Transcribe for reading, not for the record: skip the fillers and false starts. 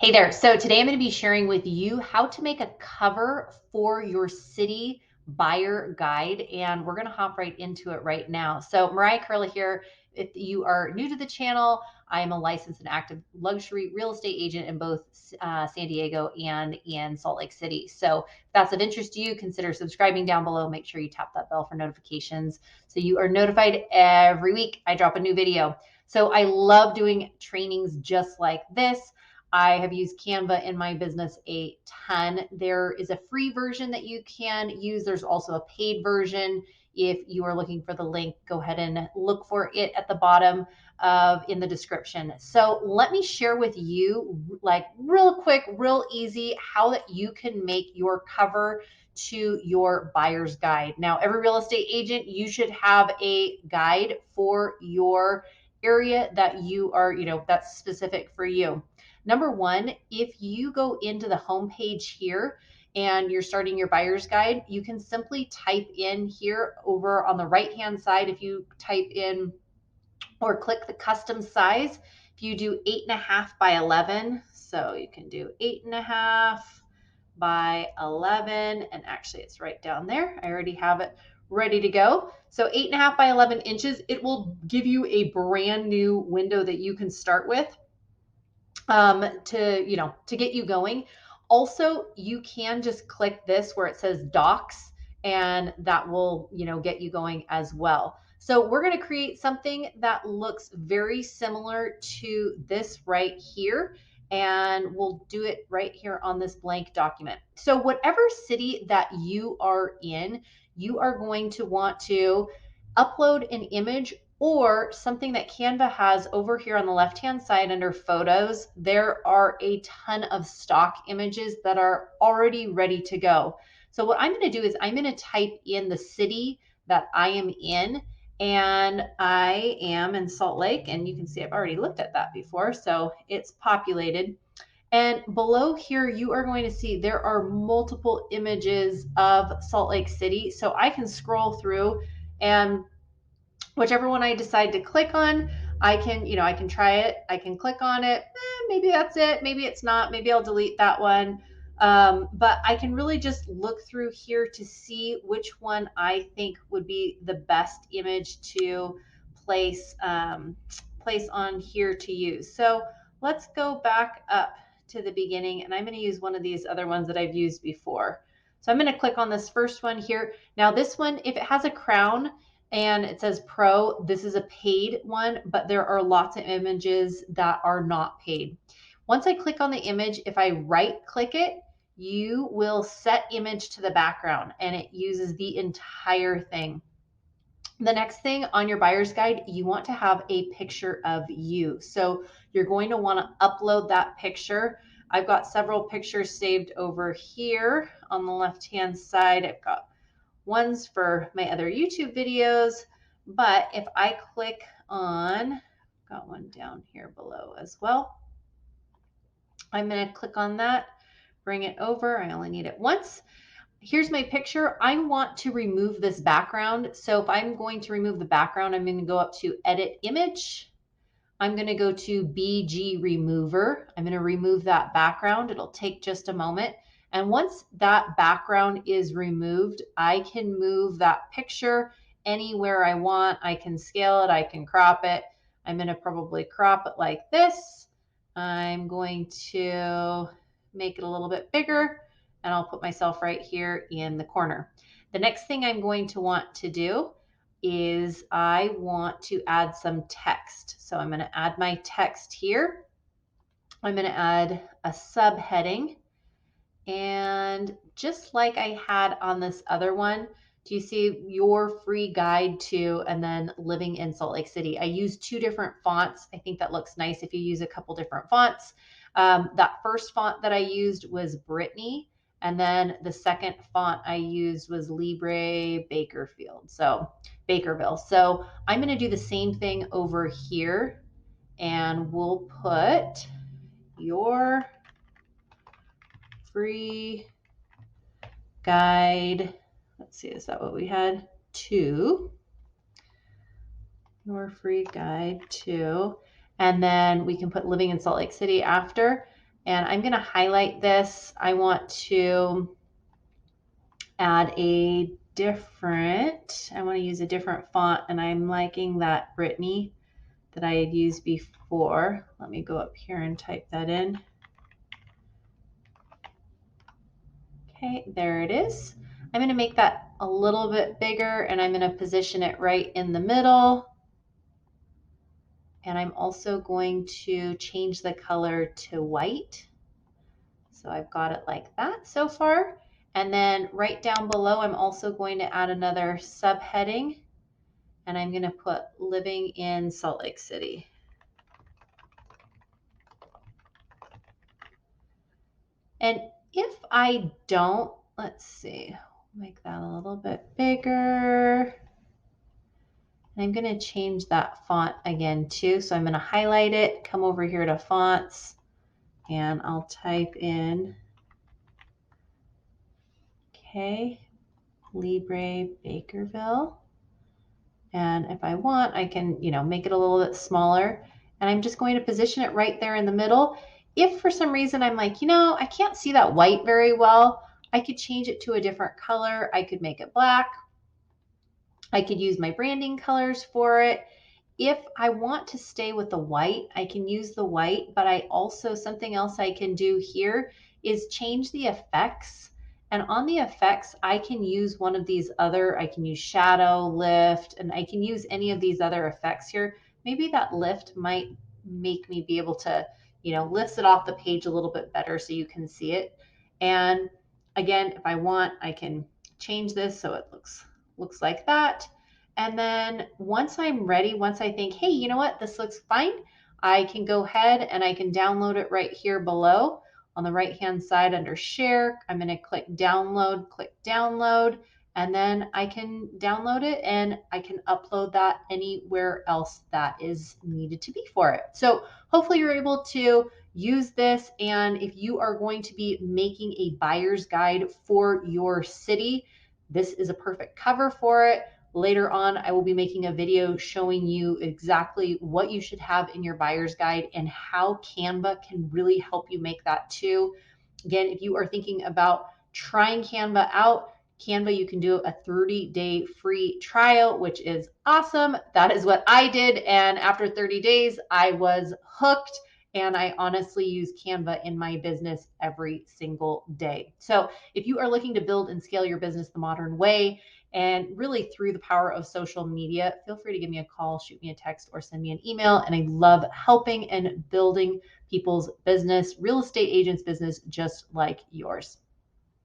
Hey there. So today I'm going to be sharing with you how to make a cover for your city buyer guide, and we're going to hop right into it right now. So Mariah Curley here. If you are new to the channel, I am a licensed and active luxury real estate agent in both San Diego and in Salt Lake City. So if that's of interest to you, consider subscribing down below. Make sure you tap that bell for notifications so you are notified every week I drop a new video. So I love doing trainings just like this. I have used Canva in my business a ton. There is a free version that you can use. There's also a paid version. If you are looking for the link, go ahead and look for it at the bottom of in the description. So let me share with you, like real quick, real easy, how that you can make your cover to your buyer's guide. Now, every real estate agent, you should have a guide for your area that you are, that's specific for you. Number one, if you go into the homepage here and you're starting your buyer's guide, you can simply type in here over on the right-hand side. If you type in or click the custom size, if you do 8.5 by 11, so you can do 8.5 by 11, and actually it's right down there. I already have it ready to go. So 8.5 by 11 inches, it will give you a brand new window that you can start with to get you going. Also, you can just click this where it says docs, and that will get you going as well. So we're going to create something that looks very similar to this right here, and we'll do it right here on this blank document. So whatever city that you are in, you are going to want to upload an image or something that Canva has over here on the left-hand side under photos. There are a ton of stock images that are already ready to go. So what I'm going to do is I'm going to type in the city that I am in, and I am in Salt Lake, and you can see I've already looked at that before, so it's populated. And below here, you are going to see there are multiple images of Salt Lake City. So I can scroll through, and whichever one I decide to click on, I can try it. I can click on it. Maybe that's it. Maybe it's not. Maybe I'll delete that one. But I can really just look through here to see which one I think would be the best image to place place on here to use. So let's go back up to the beginning, and I'm going to use one of these other ones that I've used before. So I'm going to click on this first one here. Now this one, if it has a crown, and it says pro, this is a paid one, but there are lots of images that are not paid. Once I click on the image, if I right click it, you will set image to the background, and it uses the entire thing. The next thing on your buyer's guide, you want to have a picture of you. So you're going to want to upload that picture. I've got several pictures saved over here on the left-hand side. I've got one's for my other YouTube videos, but if I click on, got one down here below as well. I'm going to click on that, bring it over. I only need it once. Here's my picture. I want to remove this background. So if I'm going to remove the background, I'm going to go up to Edit Image. I'm going to go to BG Remover. I'm going to remove that background. It'll take just a moment. And once that background is removed, I can move that picture anywhere I want. I can scale it, I can crop it. I'm going to probably crop it like this. I'm going to make it a little bit bigger, and I'll put myself right here in the corner. The next thing I'm going to want to do is I want to add some text. So I'm going to add my text here. I'm going to add a subheading. And just like I had on this other one, do you see your free guide to, and then living in Salt Lake City? I use two different fonts. I think that looks nice if you use a couple different fonts. That first font that I used was Brittany. And then the second font I used was Libre Bakerville. So I'm going to do the same thing over here, and we'll put your free guide. Let's see, is that what we had? Your free guide to, and then we can put living in Salt Lake City after. And I'm going to highlight this. I want to add I want to use a different font, and I'm liking that Brittany that I had used before. Let me go up here and type that in. Okay, there it is. I'm going to make that a little bit bigger, and I'm going to position it right in the middle. And I'm also going to change the color to white. So I've got it like that so far. And then right down below, I'm also going to add another subheading, and I'm going to put living in Salt Lake City. And if I don't, let's see, make that a little bit bigger. And I'm going to change that font again too. So I'm going to highlight it, come over here to fonts, and I'll type in, okay, Libre Bakerville. And if I want, I can, make it a little bit smaller. And I'm just going to position it right there in the middle. If for some reason I'm like, I can't see that white very well, I could change it to a different color. I could make it black. I could use my branding colors for it. If I want to stay with the white, I can use the white, but something else I can do here is change the effects. And on the effects, I can use I can use shadow, lift, and I can use any of these other effects here. Maybe that lift might make me be able to, lift it off the page a little bit better so you can see it. And again, if I want, I can change this so it looks like that. And then once I'm ready, once I think, hey, you know what, this looks fine, I can go ahead and I can download it right here below on the right-hand side under share. I'm going to click download, and then I can download it and I can upload that anywhere else that is needed to be for it. So hopefully you're able to use this. And if you are going to be making a buyer's guide for your city, this is a perfect cover for it. Later on, I will be making a video showing you exactly what you should have in your buyer's guide and how Canva can really help you make that too. Again, if you are thinking about trying Canva out, Canva, you can do a 30-day free trial, which is awesome. That is what I did. And after 30 days, I was hooked. And I honestly use Canva in my business every single day. So if you are looking to build and scale your business the modern way, and really through the power of social media, feel free to give me a call, shoot me a text, or send me an email. And I love helping and building people's business, real estate agents' business, just like yours.